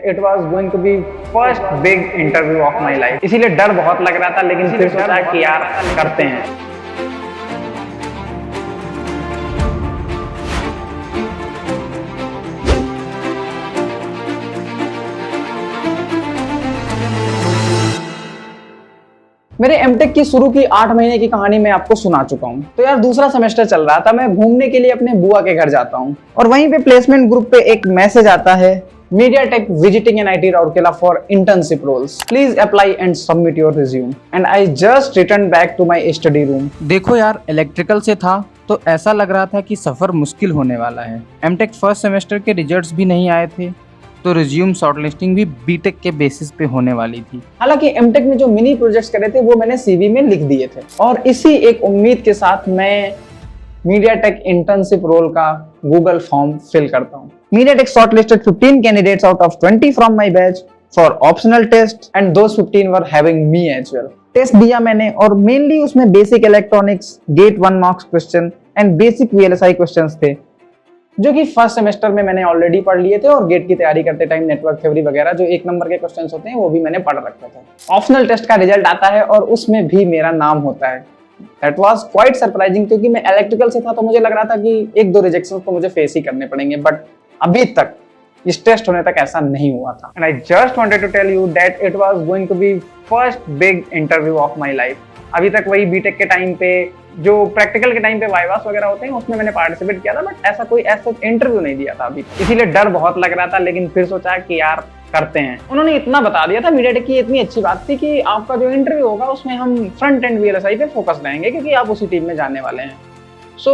It was going to be first big interview of my life. इसीलिए डर बहुत लग रहा था, लेकिन फिर सोचा कि यार करते हैं। मेरे एमटेक की शुरू की 8 महीने की कहानी मैं आपको सुना चुका हूँ। तो यार दूसरा सेमेस्टर चल रहा था, मैं घूमने के लिए अपने बुआ के घर जाता हूँ और वहीं पे प्लेसमेंट ग्रुप पे एक मैसेज आता है, MediaTek visiting NIT Rourkela for internship roles. Please apply and submit your resume. And I just returned back to my study room. देखो यार, इलेक्ट्रिकल से था तो ऐसा लग रहा था कि सफर मुश्किल होने वाला है। एमटेक फर्स्ट सेमेस्टर के रिजल्ट्स भी नहीं आए थे, तो रिज्यूम शॉर्टलिस्टिंग भी बीटेक के बेसिस पे होने वाली थी। हालांकि एमटेक में जो मिनी प्रोजेक्ट्स करे थे वो मैंने सीवी में लिख दिए थे और इसी एक उम्मीद के साथ मैं MediaTek इंटर्नशिप रोल का गूगल फॉर्म फिल करता हूँ। MediaTek shortlisted 15 candidates out of 20 from my batch for optional test and those 15 were having me as well. Test दिया मैंने और मेनली उसमें basic electronics, GATE 1 marks question and basic VLSI questions थे, जो कि first semester में मैंने already पढ़ लिए थे और गेट की तैयारी करते टाइम नेटवर्क थ्योरी वगैरह जो 1 नंबर के क्वेश्चंस होते हैं वो भी मैंने पढ़ रखे थे। ऑप्शनल टेस्ट का रिजल्ट आता है और उसमें भी मेरा नाम होता है। दैट वाज क्वाइट सरप्राइजिंग, क्योंकि मैं इलेक्ट्रिकल से था तो मुझे लग रहा था कि 1-2 रिजेक्शंस तो मुझे फेस ही करने पड़ेंगे, बट अभी तक इस टेस्ट होने तक ऐसा नहीं हुआ था। And I just wanted to tell you that it was going to be first big interview of my life. अभी तक वही बीटेक के टाइम पे जो प्रैक्टिकल के टाइम पे वाइवास वगैरह होते हैं उसमें मैंने पार्टिसिपेट किया था, बट ऐसा कोई इंटरव्यू नहीं दिया था अभी। इसीलिए डर बहुत लग रहा था, लेकिन फिर सोचा कि यार करते हैं। उन्होंने इतना बता दिया था, MediaTek की इतनी अच्छी बात थी कि आपका जो इंटरव्यू होगा उसमें हम फ्रंट एंड VLSI पे फोकस रहेंगे क्योंकि आप उसी टीम में जाने वाले हैं। सो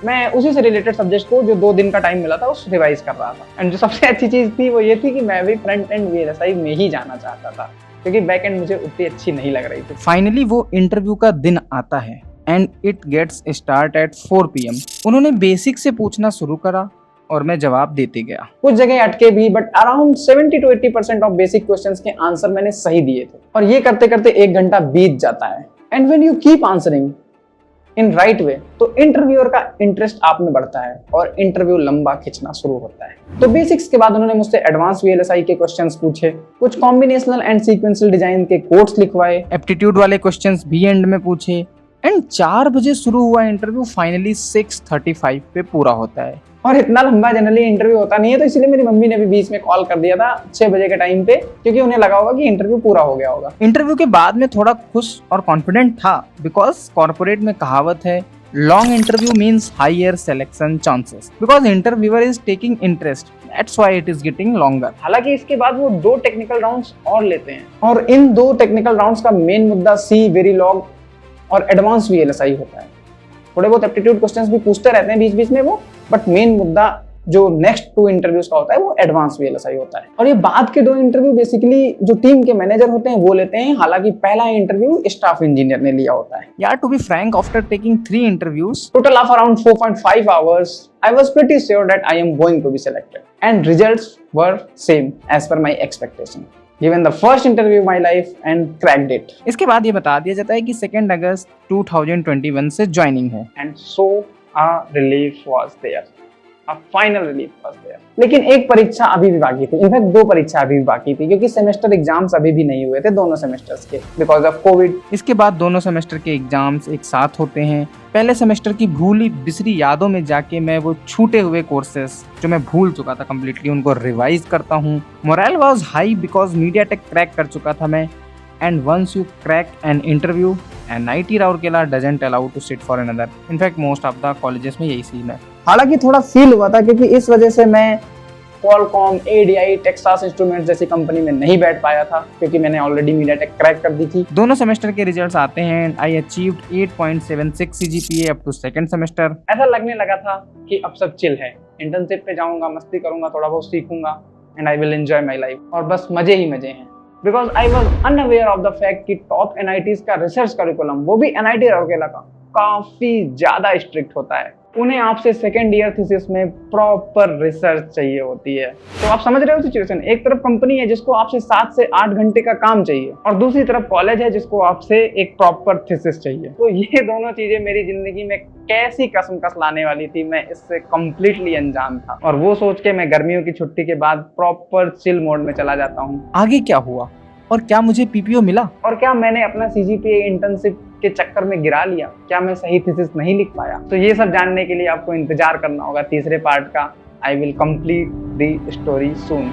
मैं उसी से रिलेटेड सब्जेक्ट को जो 2 दिन का टाइम मिला था उस रिवाइज कर रहा था। एंड जो सबसे अच्छी चीज थी वो ये थी कि मैं भी फ्रंट एंड VLSI में ही जाना चाहता था, क्योंकि बैक एंड मुझे उतनी अच्छी नहीं लग रही थी। फाइनली वो इंटरव्यू का दिन आता है and it gets start at 4 PM। उन्होंने बेसिक से पूछना शुरू करा और मैं जवाब देते गया। कुछ जगह अटके भी, but around 70 to 80% of basic questions के आंसर मैंने सही दिए थे और ये करते करते 1 घंटा बीत जाता है। And when you keep answering in right way तो इंटरव्यूअर का इंटरेस्ट आप में बढ़ता है और इंटरव्यू लंबा खिंचना शुरू होता है। तो बेसिक्स के बाद उन्होंने मुझसे एडवांस VLSI के क्वेश्चंस पूछे, कुछ कॉम्बिनेशनल एंड सीक्वेंशियल डिजाइन के कोड्स लिखवाए, एप्टीट्यूड वाले क्वेश्चंस भी एंड में पूछे एंड 4 बजे शुरू हुआ इंटरव्यू फाइनली 6:35 पे पूरा होता है। और इतना लंबा जनरली इंटरव्यू होता नहीं है, तो इसलिए मेरी मम्मी ने भी बीच में कॉल कर दिया था 6 बजे के टाइम पे, क्योंकि उन्हें लगा होगा कि इंटरव्यू पूरा हो गया होगा। इंटरव्यू के बाद में थोड़ा खुश और कॉन्फिडेंट था, बिकॉज कॉर्पोरेट में कहावत है, long interview means higher selection chances, because interviewer is taking interest, that's why it is getting longer. हालांकि इसके बाद वो 2 टेक्निकल राउंड्स और लेते हैं और इन 2 टेक्निकल राउंड्स का मेन मुद्दा C, वेरीलॉग और एडवांस VLSI होता है। थोड़े बहुत एप्टीट्यूड क्वेश्चंस भी पूछते रहते हैं बीच बीच में वो, बट मेन मुद्दा जो नेक्स्ट 2 इंटरव्यूज का होता है वो एडवांस VLSI होता है। और ये बाद के 2 इंटरव्यू बेसिकली जो टीम के मैनेजर होते हैं वो लेते हैं, हालांकि पहला इंटरव्यू स्टाफ इंजीनियर ने लिया होता है। यार to be frank, after taking 3 interviews total of around 4.5 hours, I was pretty sure that I am going to be selected and results were same as per my expectation. Given the first interview of my life and cracked it. इसके बाद ये बता दिया जाता है कि 2 अगस्त 2021 से joining है। And so a relief was there. A final relief was there. लेकिन एक परीक्षा अभी भी बाकी थी, इनफैक्ट 2 परीक्षा अभी भी बाकी थी, क्योंकि सेमेस्टर एग्जाम्स अभी भी नहीं हुए थे दोनों सेमेस्टर्स के बिकॉज ऑफ कोविड। इसके बाद दोनों सेमेस्टर के एग्जाम्स एक साथ होते हैं। पहले सेमेस्टर की भूली बिसरी यादों में जाके मैं वो छूटे हुए कोर्सेस जो मैं भूल चुका था कम्प्लीटली उनको रिवाइज करता हूँ। Moral was high because MediaTek crack कर चुका था मैं। And once you crack an interview, NIT Rourkela doesn't allow to sit for another. In fact, most of the colleges में यही सीन है। हालांकि थोड़ा फील हुआ था, क्योंकि इस वजह से मैं Qualcomm, ADI, Texas Instruments जैसी कंपनी में नहीं बैठ पाया था, क्योंकि मैंने ऑलरेडी MediaTek क्रैक कर दी थी। दोनों सेमेस्टर के रिजल्ट्स आते हैं। I achieved 8.76 CGPA up to second semester. ऐसा लगने लगा था कि अब सब चिल है, इंटर्नशिप पे जाऊंगा, मस्ती करूंगा, थोड़ा बहुत सीखूंगा and I will enjoy my life, और बस मजे ही मजे हैं। Because I was unaware of the fact कि टॉप NITs का रिसर्च करिकुलम, वो भी NIT Rourkela का, काफी ज्यादा स्ट्रिक्ट होता है। उन्हें आपसे सेकेंड ईयर थीसिस में प्रॉपर रिसर्च चाहिए होती है। तो आप समझ रहे हो सिचुएशन, एक तरफ कंपनी है जिसको आपसे 7 से 8 घंटे का काम चाहिए और दूसरी तरफ कॉलेज है जिसको आपसे एक प्रॉपर थीसिस चाहिए। तो ये दोनों चीजें मेरी जिंदगी में कैसी कसमकस लाने वाली थी, मैं इससे कंप्लीटली अनजान था। और वो सोच के मैं गर्मियों की छुट्टी के बाद प्रॉपर चिल मोड में चला जाता हूँ। आगे क्या हुआ और क्या मुझे पीपीओ मिला? और क्या मैंने अपना सीजीपीए इंटर्नशिप के चक्कर में गिरा लिया? क्या मैं सही थीसिस नहीं लिख पाया? तो ये सब जानने के लिए आपको इंतजार करना होगा तीसरे पार्ट का। I will complete the story soon.